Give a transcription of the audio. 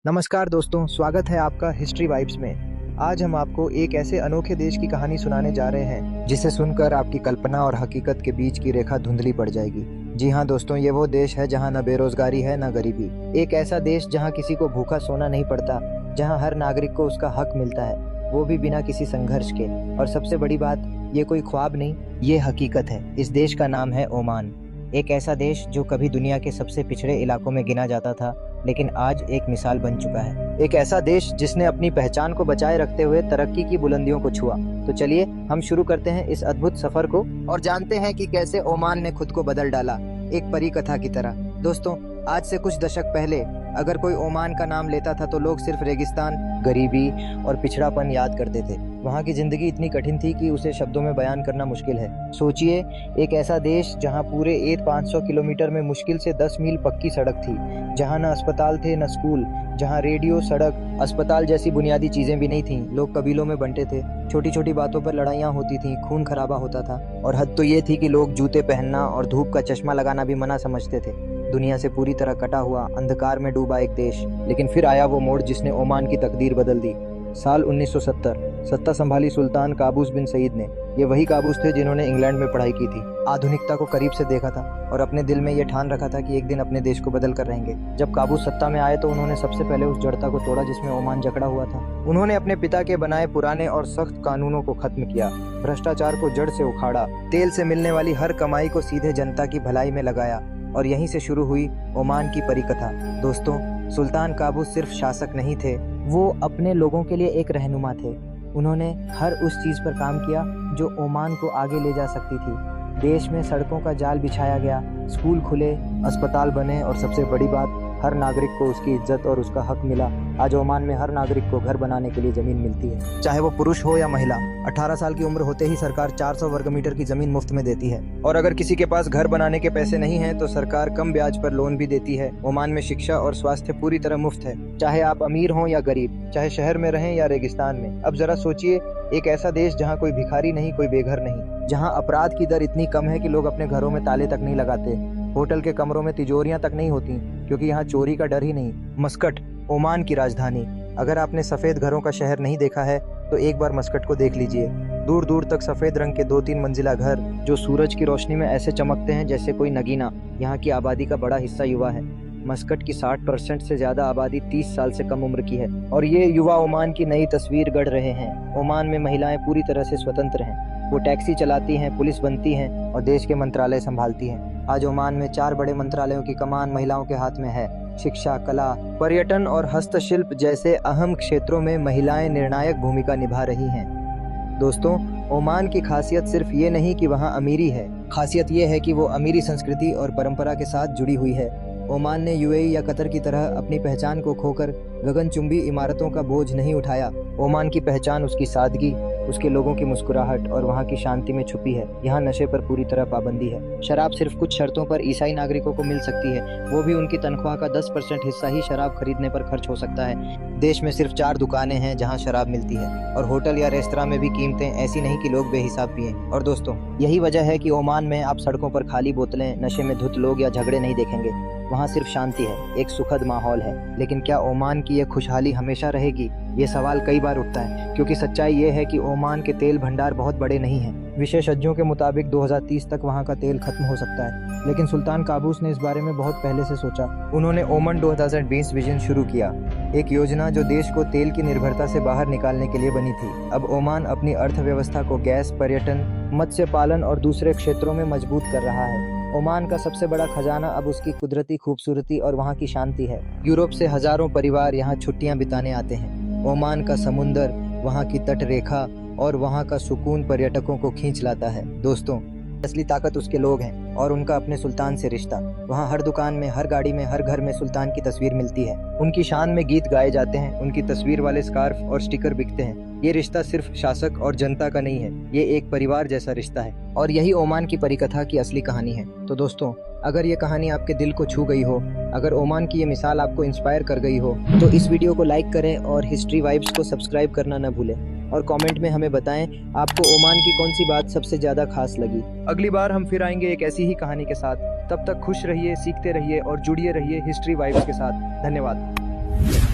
नमस्कार दोस्तों, स्वागत है आपका हिस्ट्री वाइब्स में। आज हम आपको एक ऐसे अनोखे देश की कहानी सुनाने जा रहे हैं जिसे सुनकर आपकी कल्पना और हकीकत के बीच की रेखा धुंधली पड़ जाएगी। जी हाँ दोस्तों, ये वो देश है जहाँ न बेरोजगारी है न गरीबी। एक ऐसा देश जहाँ किसी को भूखा सोना नहीं पड़ता, जहाँ हर नागरिक को उसका हक मिलता है, वो भी बिना किसी संघर्ष के। और सबसे बड़ी बात, ये कोई ख्वाब नहीं, ये हकीकत है। इस देश का नाम है ओमान। एक ऐसा देश जो कभी दुनिया के सबसे पिछड़े इलाकों में गिना जाता था, लेकिन आज एक मिसाल बन चुका है। एक ऐसा देश जिसने अपनी पहचान को बचाए रखते हुए तरक्की की बुलंदियों को छुआ। तो चलिए हम शुरू करते हैं इस अद्भुत सफर को और जानते हैं कि कैसे ओमान ने खुद को बदल डाला, एक परी कथा की तरह। दोस्तों, आज से कुछ दशक पहले अगर कोई ओमान का नाम लेता था तो लोग सिर्फ रेगिस्तान, गरीबी और पिछड़ापन याद करते थे। वहाँ की जिंदगी इतनी कठिन थी कि उसे शब्दों में बयान करना मुश्किल है। सोचिए, एक ऐसा देश जहाँ पूरे 500 किलोमीटर में मुश्किल से 10 मील पक्की सड़क थी, जहाँ न अस्पताल थे न स्कूल, जहाँ रेडियो, सड़क, अस्पताल जैसी बुनियादी चीजें भी नहीं थीं। लोग कबीलों में बंटे थे, छोटी छोटी बातों पर लड़ाइयाँ होती थीं, खून खराबा होता था, और हद तो ये थी कि लोग जूते पहनना और धूप का चश्मा लगाना भी मना समझते थे। दुनिया से पूरी तरह कटा हुआ, अंधकार में डूबा एक देश। लेकिन फिर आया वो मोड़ जिसने ओमान की तकदीर बदल दी। साल 1970, सत्ता संभाली सुल्तान काबूस बिन सईद ने। ये वही काबूस थे जिन्होंने इंग्लैंड में पढ़ाई की थी, आधुनिकता को करीब से देखा था और अपने दिल में ये ठान रखा था कि एक दिन अपने देश को बदल कर रहेंगे। जब काबूस सत्ता में आए तो उन्होंने सबसे पहले उस जड़ता को तोड़ा जिसमें ओमान जकड़ा हुआ था। उन्होंने अपने पिता के बनाए पुराने और सख्त कानूनों को खत्म किया, भ्रष्टाचार को जड़ से उखाड़ा, तेल से मिलने वाली हर कमाई को सीधे जनता की भलाई में लगाया। और यहीं से शुरू हुई ओमान की परिकथा। दोस्तों, सुल्तान काबूस सिर्फ शासक नहीं थे, वो अपने लोगों के लिए एक रहनुमा थे। उन्होंने हर उस चीज पर काम किया जो ओमान को आगे ले जा सकती थी। देश में सड़कों का जाल बिछाया गया, स्कूल खुले, अस्पताल बने और सबसे बड़ी बात, हर नागरिक को उसकी इज्जत और उसका हक मिला। आज ओमान में हर नागरिक को घर बनाने के लिए जमीन मिलती है, चाहे वो पुरुष हो या महिला। 18 साल की उम्र होते ही सरकार 400 वर्ग मीटर की जमीन मुफ्त में देती है। और अगर किसी के पास घर बनाने के पैसे नहीं हैं तो सरकार कम ब्याज पर लोन भी देती है। ओमान में शिक्षा और स्वास्थ्य पूरी तरह मुफ्त है, चाहे आप अमीर हों या गरीब, चाहे शहर में रहें या रेगिस्तान में। अब जरा सोचिए, एक ऐसा देश जहाँ कोई भिखारी नहीं, कोई बेघर नहीं, जहाँ अपराध की दर इतनी कम है कि लोग अपने घरों में ताले तक नहीं लगाते, होटल के कमरों में तिजोरियां तक नहीं होती क्योंकि यहाँ चोरी का डर ही नहीं। मस्कट, ओमान की राजधानी। अगर आपने सफेद घरों का शहर नहीं देखा है तो एक बार मस्कट को देख लीजिए। दूर दूर तक सफेद रंग के 2-3 मंजिला घर जो सूरज की रोशनी में ऐसे चमकते हैं जैसे कोई नगीना। यहाँ की आबादी का बड़ा हिस्सा युवा है। मस्कट की 60% से ज्यादा आबादी 30 साल से कम उम्र की है और ये युवा ओमान की नई तस्वीर गढ़ रहे हैं। ओमान में महिलाएं पूरी तरह से स्वतंत्र हैं। वो टैक्सी चलाती हैं, पुलिस बनती हैं और देश के मंत्रालय संभालती हैं। आज ओमान में 4 बड़े मंत्रालयों की कमान महिलाओं के हाथ में है। शिक्षा, कला, पर्यटन और हस्तशिल्प जैसे अहम क्षेत्रों में महिलाएं निर्णायक भूमिका निभा रही हैं। दोस्तों, ओमान की खासियत सिर्फ ये नहीं कि वहाँ अमीरी है, खासियत ये है कि वो अमीरी संस्कृति और परंपरा के साथ जुड़ी हुई है। ओमान ने यूएई या कतर की तरह अपनी पहचान को खोकर गगनचुंबी इमारतों का बोझ नहीं उठाया। ओमान की पहचान उसकी सादगी, उसके लोगों की मुस्कुराहट और वहाँ की शांति में छुपी है। यहाँ नशे पर पूरी तरह पाबंदी है। शराब सिर्फ कुछ शर्तों पर ईसाई नागरिकों को मिल सकती है, वो भी उनकी तनख्वाह का 10% हिस्सा ही शराब खरीदने पर खर्च हो सकता है। देश में सिर्फ 4 दुकानें हैं जहाँ शराब मिलती है और होटल या रेस्तरां में भी कीमतें ऐसी नहीं कि लोग बेहिसाब पिएं। और दोस्तों, यही वजह है कि ओमान में आप सड़कों पर खाली बोतलें, नशे में धुत लोग या झगड़े नहीं देखेंगे। वहाँ सिर्फ शांति है, एक सुखद माहौल है। लेकिन क्या ओमान की ये खुशहाली हमेशा रहेगी? ये सवाल कई बार उठता है, क्योंकि सच्चाई ये है कि ओमान के तेल भंडार बहुत बड़े नहीं हैं। विशेषज्ञों के मुताबिक 2030 तक वहाँ का तेल खत्म हो सकता है। लेकिन सुल्तान काबूस ने इस बारे में बहुत पहले से सोचा। उन्होंने ओमान 2020 विजन शुरू किया, एक योजना जो देश को तेल की निर्भरता से बाहर निकालने के लिए बनी थी। अब ओमान अपनी अर्थव्यवस्था को गैस, पर्यटन, मत्स्य पालन और दूसरे क्षेत्रों में मजबूत कर रहा है। ओमान का सबसे बड़ा खजाना अब उसकी कुदरती खूबसूरती और वहाँ की शांति है। यूरोप से हजारों परिवार यहाँ छुट्टियाँ बिताने आते हैं। ओमान का समुंदर, वहाँ की तट रेखा और वहाँ का सुकून पर्यटकों को खींच लाता है। दोस्तों, असली ताकत उसके लोग हैं और उनका अपने सुल्तान से रिश्ता। वहाँ हर दुकान में, हर गाड़ी में, हर घर में सुल्तान की तस्वीर मिलती है। उनकी शान में गीत गाए जाते हैं, उनकी तस्वीर वाले स्कार्फ और स्टिकर बिकते हैं। ये रिश्ता सिर्फ शासक और जनता का नहीं है, ये एक परिवार जैसा रिश्ता है। और यही ओमान की परिकथा की असली कहानी है। तो दोस्तों, अगर ये कहानी आपके दिल को छू गई हो, अगर ओमान की ये मिसाल आपको इंस्पायर कर गई हो, तो इस वीडियो को लाइक करें और हिस्ट्री वाइब्स को सब्सक्राइब करना न भूलें। और कमेंट में हमें बताएं आपको ओमान की कौन सी बात सबसे ज्यादा खास लगी। अगली बार हम फिर आएंगे एक ऐसी ही कहानी के साथ। तब तक खुश रहिए, सीखते रहिए और जुड़िए रहिए हिस्ट्री वाइब्स के साथ। धन्यवाद।